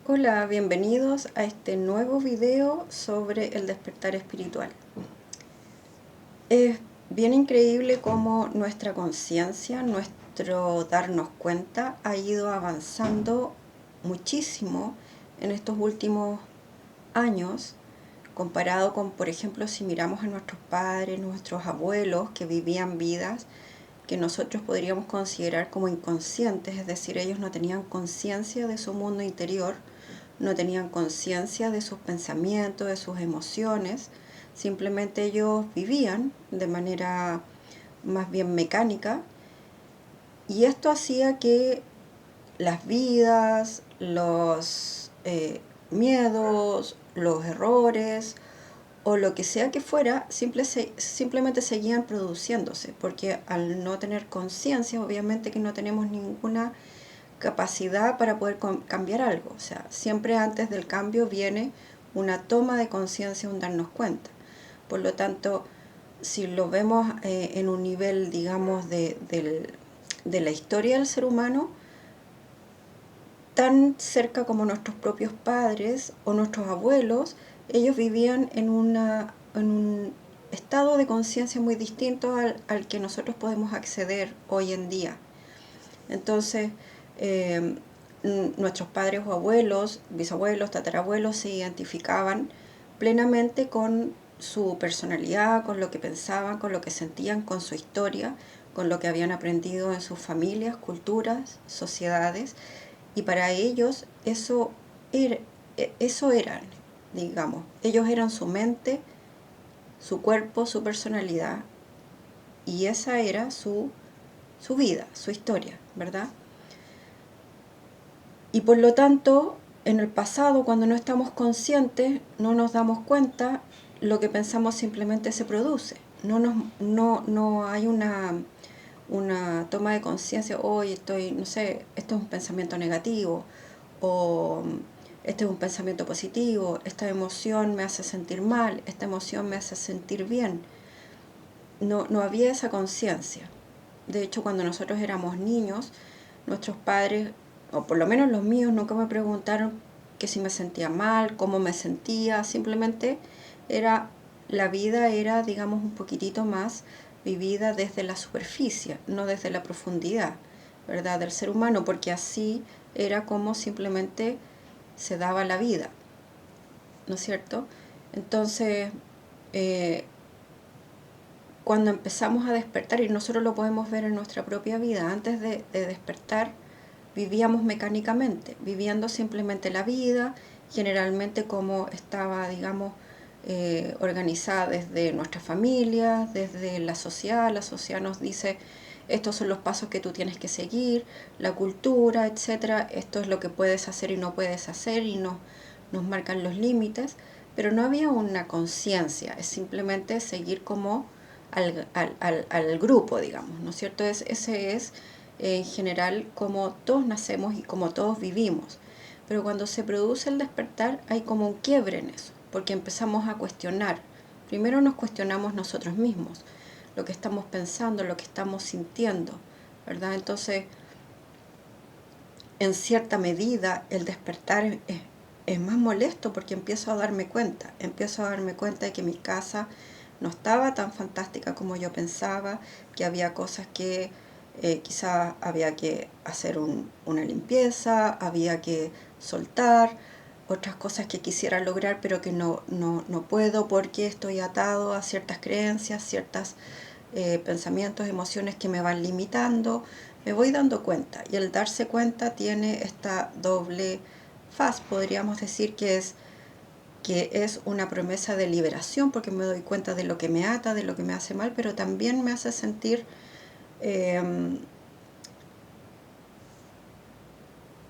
Hola, bienvenidos a este nuevo video sobre el despertar espiritual. Es bien increíble cómo nuestra conciencia, nuestro darnos cuenta ha ido avanzando muchísimo en estos últimos años, comparado con, por ejemplo, si miramos a nuestros padres, nuestros abuelos que vivían vidas que nosotros podríamos considerar como inconscientes, es decir, ellos no tenían conciencia de su mundo interior, no tenían conciencia de sus pensamientos, de sus emociones, simplemente ellos vivían de manera más bien mecánica y esto hacía que las vidas, los miedos, los errores o lo que sea que fuera, simplemente seguían produciéndose, porque al no tener conciencia, obviamente que no tenemos ninguna capacidad para poder cambiar algo. O sea, siempre antes del cambio viene una toma de conciencia, un darnos cuenta. Por lo tanto, si lo vemos en un nivel, digamos, de la historia del ser humano, tan cerca como nuestros propios padres o nuestros abuelos, ellos vivían en un estado de conciencia muy distinto al que nosotros podemos acceder hoy en día. Entonces, eh, nuestros padres o abuelos, bisabuelos, tatarabuelos se identificaban plenamente con su personalidad, con lo que pensaban, con lo que sentían, con su historia, con lo que habían aprendido en sus familias, culturas, sociedades, y para ellos era, eso eran, digamos, ellos eran su mente, su cuerpo, su personalidad, y esa era su vida, su historia, ¿verdad? Y por lo tanto, en el pasado, cuando no estamos conscientes, no nos damos cuenta, lo que pensamos simplemente se produce. No hay una toma de conciencia, hoy estoy, no sé, esto es un pensamiento negativo, o este es un pensamiento positivo, esta emoción me hace sentir mal, esta emoción me hace sentir bien. No había esa conciencia. De hecho, cuando nosotros éramos niños, nuestros padres, o por lo menos los míos, nunca me preguntaron que si me sentía mal, cómo me sentía, simplemente era, la vida era, digamos, un poquitito más vivida desde la superficie, no desde la profundidad, ¿verdad?, del ser humano, porque así era como simplemente se daba la vida, ¿no es cierto? Entonces, eh, cuando empezamos a despertar, y nosotros lo podemos ver en nuestra propia vida, antes de despertar vivíamos mecánicamente, viviendo simplemente la vida, generalmente como estaba, digamos, organizada desde nuestra familia, desde la sociedad nos dice, estos son los pasos que tú tienes que seguir, la cultura, etcétera, esto es lo que puedes hacer y no puedes hacer, y nos marcan los límites, pero no había una conciencia, es simplemente seguir como al grupo, digamos, ¿no es cierto? Ese es en general como todos nacemos y como todos vivimos. Pero cuando se produce el despertar hay como un quiebre en eso, porque empezamos a cuestionar. Primero nos cuestionamos nosotros mismos, lo que estamos pensando, lo que estamos sintiendo, ¿verdad? Entonces, en cierta medida, el despertar es más molesto porque empiezo a darme cuenta de que mi casa no estaba tan fantástica como yo pensaba, que había cosas que quizás había que hacer una limpieza, había que soltar, otras cosas que quisiera lograr pero que no puedo porque estoy atado a ciertas creencias, ciertos pensamientos, emociones que me van limitando. Me voy dando cuenta, y el darse cuenta tiene esta doble faz, podríamos decir que es una promesa de liberación, porque me doy cuenta de lo que me ata, de lo que me hace mal, pero también me hace sentir eh,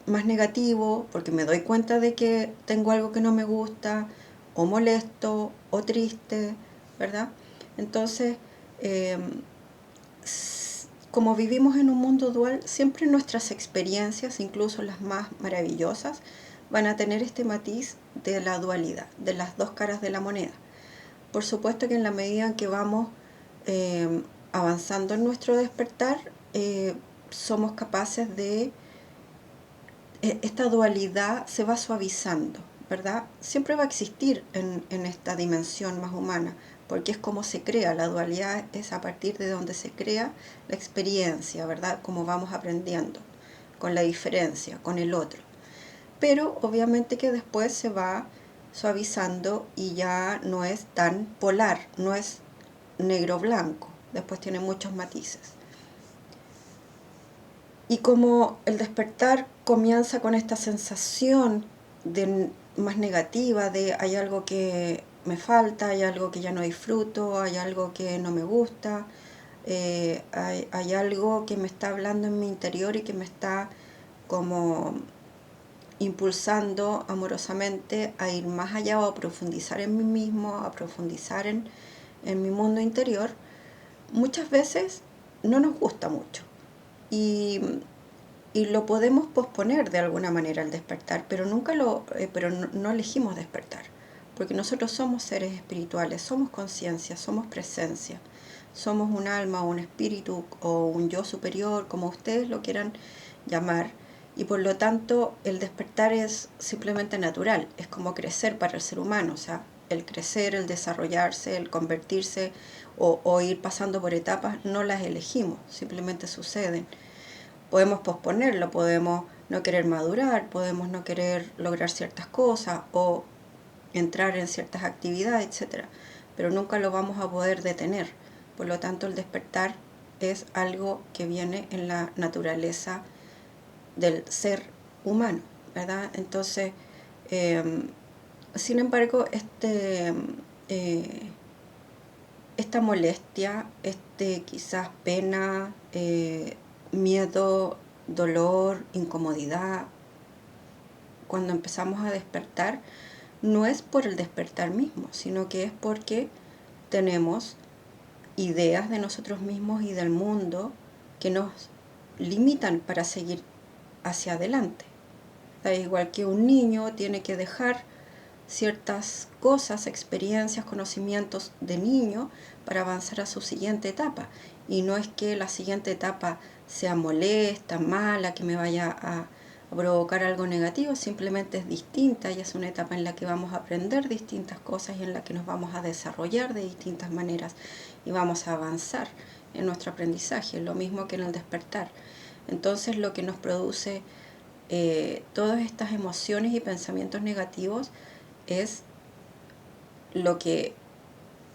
más negativo, porque me doy cuenta de que tengo algo que no me gusta, o molesto, o triste, ¿verdad? Entonces, eh, como vivimos en un mundo dual, siempre nuestras experiencias, incluso las más maravillosas, van a tener este matiz de la dualidad, de las dos caras de la moneda. Por supuesto que en la medida en que vamos eh, avanzando en nuestro despertar, somos capaces de esta dualidad se va suavizando, ¿verdad? Siempre va a existir en esta dimensión más humana, porque es como se crea, la dualidad es a partir de donde se crea la experiencia, ¿verdad? Como vamos aprendiendo, con la diferencia, con el otro. Pero obviamente que después se va suavizando y ya no es tan polar, no es negro-blanco, después tiene muchos matices. Y como el despertar comienza con esta sensación más negativa de hay algo que me falta, hay algo que ya no disfruto, hay algo que no me gusta, hay algo que me está hablando en mi interior y que me está como impulsando amorosamente a ir más allá o a profundizar en mí mismo, a profundizar en mi mundo interior, muchas veces no nos gusta mucho. Y, y lo podemos posponer de alguna manera al despertar, pero pero no elegimos despertar, porque nosotros somos seres espirituales, somos conciencia, somos presencia, somos un alma, un espíritu o un yo superior, como ustedes lo quieran llamar, y por lo tanto el despertar es simplemente natural, es como crecer para el ser humano, o sea, el crecer, el desarrollarse, el convertirse o ir pasando por etapas, no las elegimos, simplemente suceden. Podemos posponerlo, podemos no querer madurar, podemos no querer lograr ciertas cosas o entrar en ciertas actividades, etcétera, pero nunca lo vamos a poder detener. Por lo tanto, el despertar es algo que viene en la naturaleza del ser humano, ¿verdad? Entonces, eh, sin embargo, esta molestia, quizás pena, miedo, dolor, incomodidad, cuando empezamos a despertar, no es por el despertar mismo, sino que es porque tenemos ideas de nosotros mismos y del mundo que nos limitan para seguir hacia adelante. Da igual que un niño tiene que dejar ciertas cosas, experiencias, conocimientos de niño para avanzar a su siguiente etapa. Y no es que la siguiente etapa sea molesta, mala, que me vaya a provocar algo negativo, simplemente es distinta y es una etapa en la que vamos a aprender distintas cosas y en la que nos vamos a desarrollar de distintas maneras y vamos a avanzar en nuestro aprendizaje, lo mismo que en el despertar. Entonces lo que nos produce todas estas emociones y pensamientos negativos es lo que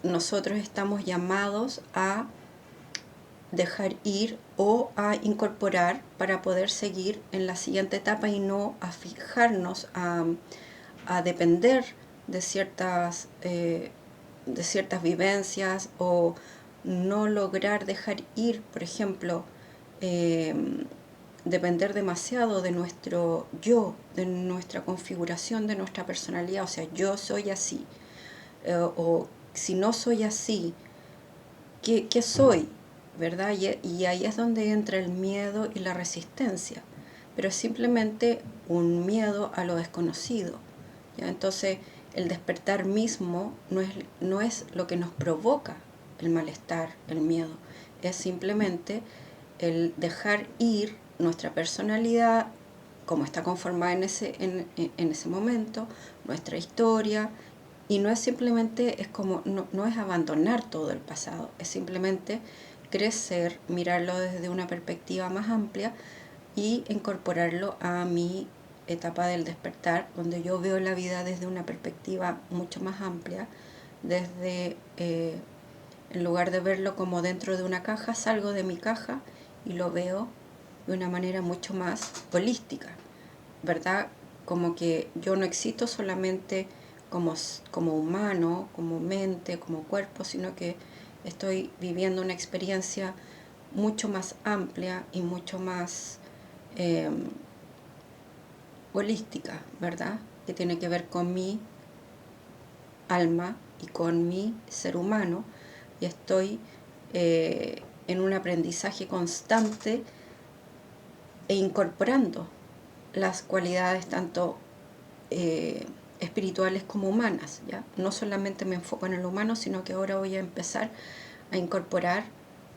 nosotros estamos llamados a dejar ir o a incorporar para poder seguir en la siguiente etapa y no a fijarnos, a depender de ciertas vivencias o no lograr dejar ir, por ejemplo, eh, depender demasiado de nuestro yo, de nuestra configuración, de nuestra personalidad, o sea, yo soy así, o si no soy así, ¿qué soy? ¿Verdad? Y ahí es donde entra el miedo y la resistencia, pero es simplemente un miedo a lo desconocido. ¿Ya? Entonces, el despertar mismo no es lo que nos provoca el malestar, el miedo, es simplemente el dejar ir nuestra personalidad como está conformada en ese momento, nuestra historia, y no es simplemente, no es abandonar todo el pasado, es simplemente crecer, mirarlo desde una perspectiva más amplia y incorporarlo a mi etapa del despertar, donde yo veo la vida desde una perspectiva mucho más amplia, en lugar de verlo como dentro de una caja, salgo de mi caja y lo veo de una manera mucho más holística, ¿verdad? Como que yo no existo solamente como humano, como mente, como cuerpo, sino que estoy viviendo una experiencia mucho más amplia y mucho más eh, holística, ¿verdad? Que tiene que ver con mi alma y con mi ser humano, y estoy en un aprendizaje constante e incorporando las cualidades tanto espirituales como humanas, ¿ya? No solamente me enfoco en el humano, sino que ahora voy a empezar a incorporar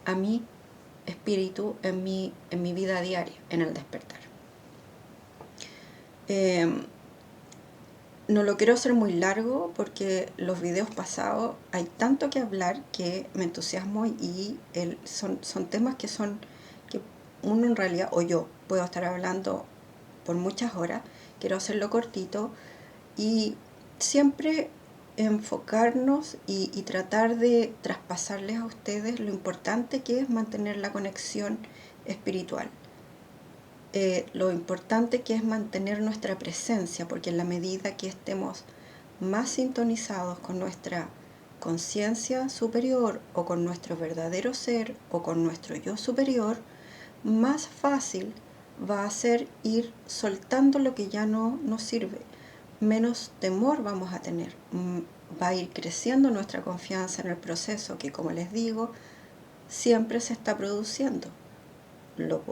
a mi espíritu en mi vida diaria, en el despertar. No lo quiero hacer muy largo porque los videos pasados hay tanto que hablar que me entusiasmo y son temas que uno en realidad, o yo, puedo estar hablando por muchas horas. Quiero hacerlo cortito y siempre enfocarnos y tratar de traspasarles a ustedes lo importante que es mantener la conexión espiritual. Lo importante que es mantener nuestra presencia, porque en la medida que estemos más sintonizados con nuestra conciencia superior o con nuestro verdadero ser o con nuestro yo superior, más fácil va a ser ir soltando lo que ya no nos sirve. Menos temor vamos a tener. Va a ir creciendo nuestra confianza en el proceso que, como les digo, siempre se está produciendo.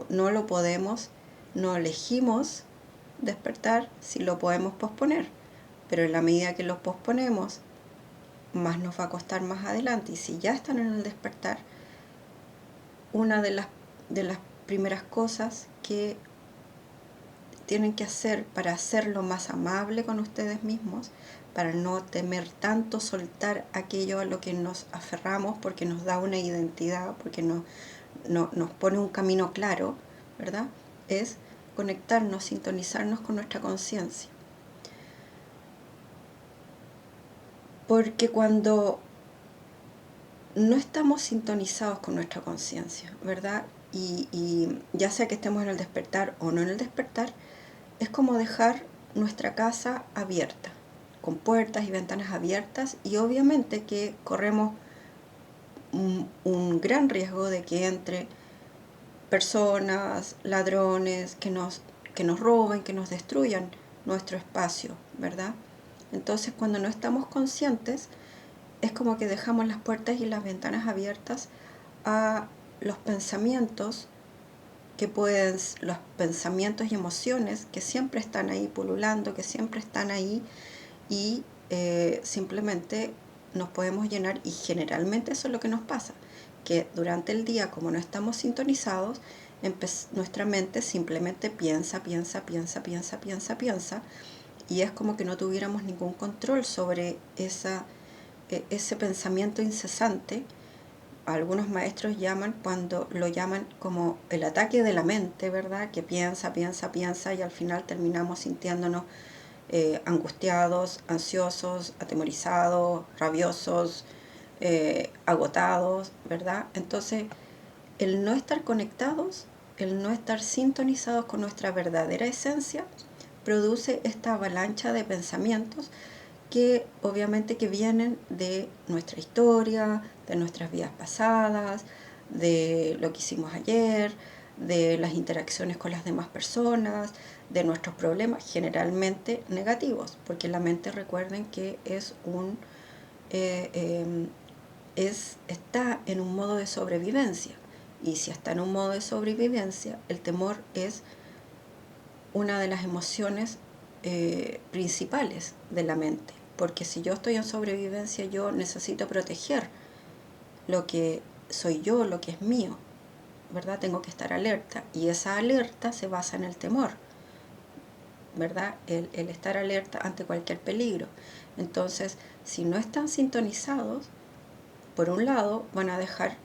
No lo podemos, no elegimos despertar, si lo podemos posponer, pero en la medida que lo posponemos, más nos va a costar más adelante. Y si ya están en el despertar, una de las primeras cosas que tienen que hacer para hacerlo más amable con ustedes mismos, para no temer tanto soltar aquello a lo que nos aferramos porque nos da una identidad, porque nos pone un camino claro, ¿verdad? Es conectarnos, sintonizarnos con nuestra conciencia. Porque cuando no estamos sintonizados con nuestra conciencia, ¿verdad? Y ya sea que estemos en el despertar o no en el despertar, es como dejar nuestra casa abierta, con puertas y ventanas abiertas, y obviamente que corremos un gran riesgo de que entre personas, ladrones, que nos roben, que nos destruyan nuestro espacio, ¿verdad? Entonces, cuando no estamos conscientes, es como que dejamos las puertas y las ventanas abiertas a los pensamientos los pensamientos y emociones que siempre están ahí pululando, que siempre están ahí y simplemente nos podemos llenar, y generalmente eso es lo que nos pasa, que durante el día, como no estamos sintonizados, nuestra mente simplemente piensa, y es como que no tuviéramos ningún control sobre ese pensamiento incesante. Algunos maestros lo llaman como el ataque de la mente, ¿verdad? Que piensa, y al final terminamos sintiéndonos angustiados, ansiosos, atemorizados, rabiosos, agotados, ¿verdad? Entonces, el no estar conectados, el no estar sintonizados con nuestra verdadera esencia, produce esta avalancha de pensamientos que obviamente que vienen de nuestra historia, de nuestras vidas pasadas, de lo que hicimos ayer, de las interacciones con las demás personas, de nuestros problemas, generalmente negativos, porque la mente, recuerden que eh, eh, está en un modo de sobrevivencia, y si está en un modo de sobrevivencia, el temor es una de las emociones principales de la mente, porque si yo estoy en sobrevivencia, yo necesito proteger lo que soy yo, lo que es mío, ¿verdad? Tengo que estar alerta, y esa alerta se basa en el temor, ¿verdad? El estar alerta ante cualquier peligro. Entonces, si no están sintonizados, por un lado van a dejar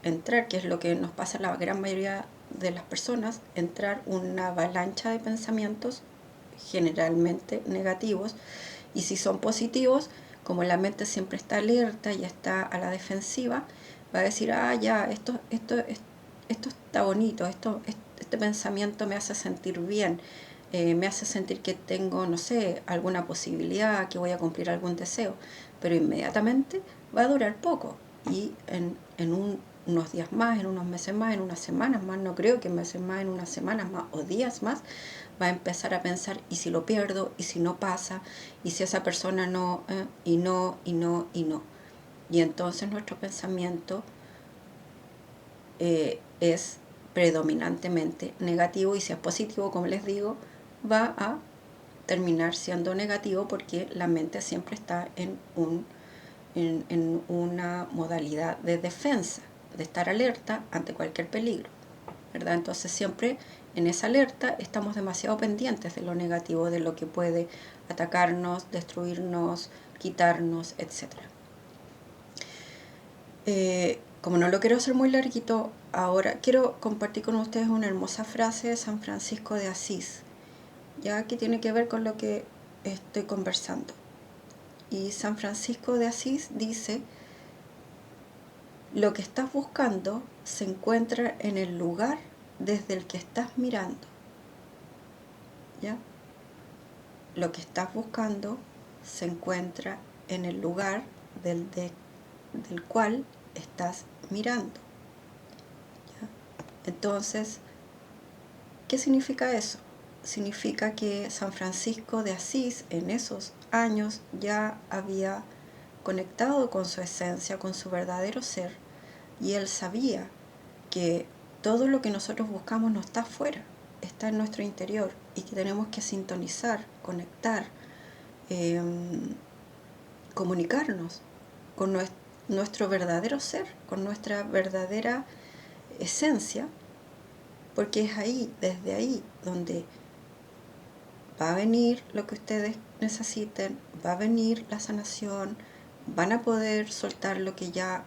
entrar, que es lo que nos pasa a la gran mayoría de las personas, entrar una avalancha de pensamientos generalmente negativos, y si son positivos, como la mente siempre está alerta y está a la defensiva, va a decir, ya, esto está bonito, este pensamiento me hace sentir bien, me hace sentir que tengo, no sé, alguna posibilidad, que voy a cumplir algún deseo, pero inmediatamente va a durar poco, y unos días más, en unos meses más, en unas semanas más, no creo que en meses más, en unas semanas más o días más, va a empezar a pensar, ¿y si lo pierdo? ¿Y si no pasa? ¿Y si esa persona no? Y no, y no, y no. Y entonces nuestro pensamiento es predominantemente negativo, y si es positivo, como les digo, va a terminar siendo negativo, porque la mente siempre está en una modalidad de defensa, de estar alerta ante cualquier peligro. ¿verdad? Entonces siempre en esa alerta estamos demasiado pendientes de lo negativo, de lo que puede atacarnos, destruirnos, quitarnos, etc. Como no lo quiero hacer muy larguito, ahora quiero compartir con ustedes una hermosa frase de San Francisco de Asís, ya que tiene que ver con lo que estoy conversando. Y San Francisco de Asís dice: lo que estás buscando se encuentra en el lugar desde el que estás mirando. ¿Ya? Lo que estás buscando se encuentra en el lugar del cual estás mirando. ¿Ya? Entonces, ¿qué significa eso? Significa que San Francisco de Asís en esos años ya había conectado con su esencia, con su verdadero ser, y él sabía que todo lo que nosotros buscamos no está afuera, está en nuestro interior, y que tenemos que sintonizar, conectar, eh, comunicarnos con nuestro verdadero ser, con nuestra verdadera esencia, porque es ahí, desde ahí, donde va a venir lo que ustedes necesiten, va a venir la sanación, van a poder soltar lo que ya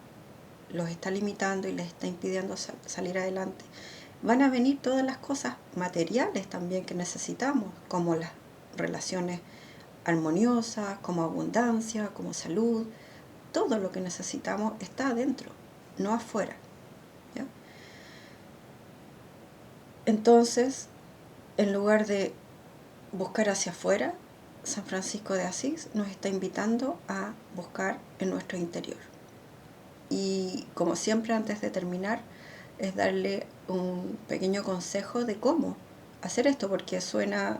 los está limitando y les está impidiendo salir adelante. Van a venir todas las cosas materiales también que necesitamos, como las relaciones armoniosas, como abundancia, como salud. Todo lo que necesitamos está adentro, no afuera. ¿Ya? Entonces, en lugar de buscar hacia afuera, San Francisco de Asís nos está invitando a buscar en nuestro interior. Y como siempre, antes de terminar, es darle un pequeño consejo de cómo hacer esto, porque suena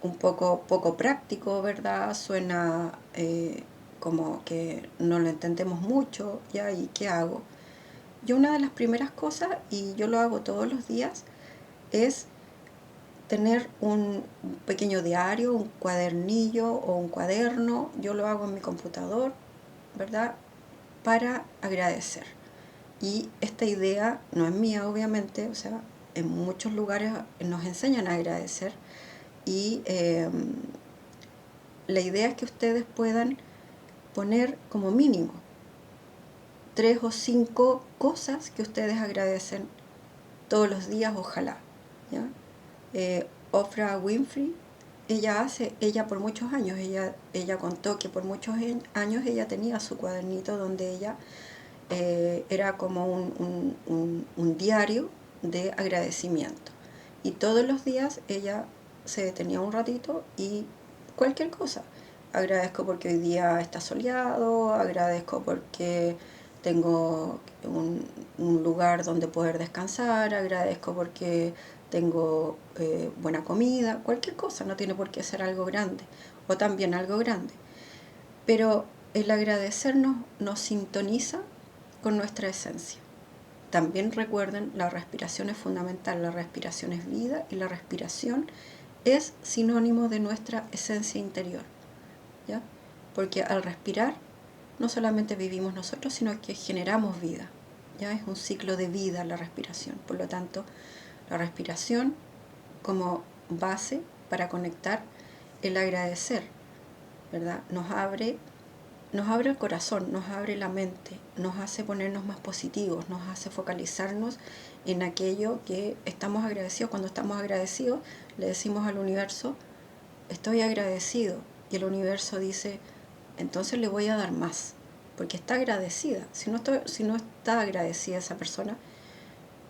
un poco práctico, ¿verdad? Suena como que no lo entendemos mucho, ¿ya? ¿Y qué hago? Yo una de las primeras cosas, y yo lo hago todos los días, es tener un pequeño diario, un cuadernillo o un cuaderno. Yo lo hago en mi computador, ¿verdad? Para agradecer. Y esta idea no es mía, obviamente, o sea, en muchos lugares nos enseñan a agradecer, y la idea es que ustedes puedan poner como mínimo 3 o 5 cosas que ustedes agradecen todos los días, ojalá. ¿Ya? Oprah Winfrey, ella por muchos años, ella contó que por muchos años ella tenía su cuadernito donde ella era como un diario de agradecimiento. Y todos los días ella se detenía un ratito y cualquier cosa. Agradezco porque hoy día está soleado, agradezco porque tengo un lugar donde poder descansar, agradezco porque tengo buena comida, cualquier cosa, no tiene por qué ser algo grande, o también algo grande. Pero el agradecernos nos sintoniza con nuestra esencia. También recuerden, la respiración es fundamental, la respiración es vida y la respiración es sinónimo de nuestra esencia interior. ¿Ya? Porque al respirar no solamente vivimos nosotros, sino que generamos vida. ¿Ya? Es un ciclo de vida la respiración. Por lo tanto, la respiración como base para conectar el agradecer, ¿verdad? Nos abre el corazón, nos abre la mente, nos hace ponernos más positivos, nos hace focalizarnos en aquello que estamos agradecidos. Cuando estamos agradecidos, le decimos al universo: estoy agradecido. Y el universo dice: entonces le voy a dar más, porque está agradecida. Si no está agradecida esa persona,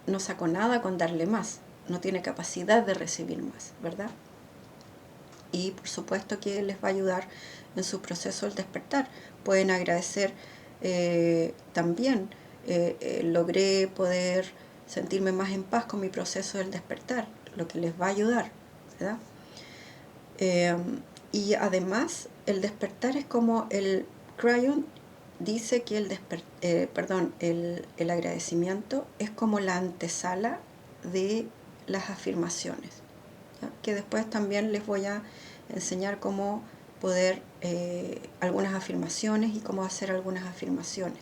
no sacó nada con darle más, no tiene capacidad de recibir más, ¿verdad? Y por supuesto que les va a ayudar en su proceso del despertar. Pueden agradecer también, logré poder sentirme más en paz con mi proceso del despertar, lo que les va a ayudar, ¿verdad? Eh, y además el despertar es como el Cryon dice que el agradecimiento es como la antesala de las afirmaciones, ¿ya? Que después también les voy a enseñar cómo poder algunas afirmaciones y cómo hacer algunas afirmaciones.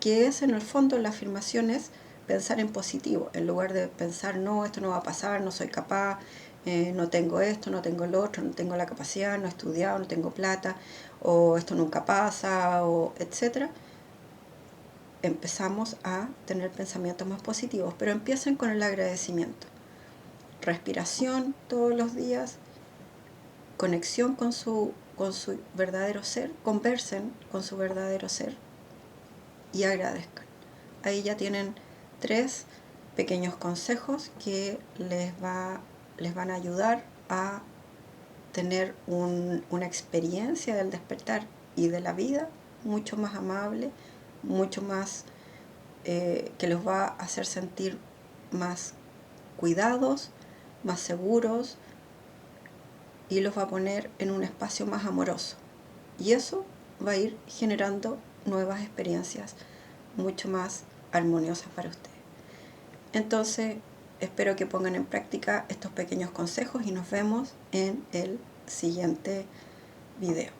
Que es en el fondo, la afirmación es pensar en positivo, en lugar de pensar, no, esto no va a pasar, no soy capaz, no tengo esto, no tengo lo otro, no tengo la capacidad, no he estudiado, no tengo plata, o esto nunca pasa, o etcétera. Empezamos a tener pensamientos más positivos, pero empiecen con el agradecimiento. Respiración todos los días, conexión con su verdadero ser, conversen con su verdadero ser y agradezcan. Ahí ya tienen 3 pequeños consejos que les van a ayudar a tener una experiencia del despertar y de la vida mucho más amable, mucho más que los va a hacer sentir más cuidados, más seguros, y los va a poner en un espacio más amoroso. Y eso va a ir generando nuevas experiencias mucho más armoniosas para ustedes. Entonces, espero que pongan en práctica estos pequeños consejos y nos vemos en el siguiente video.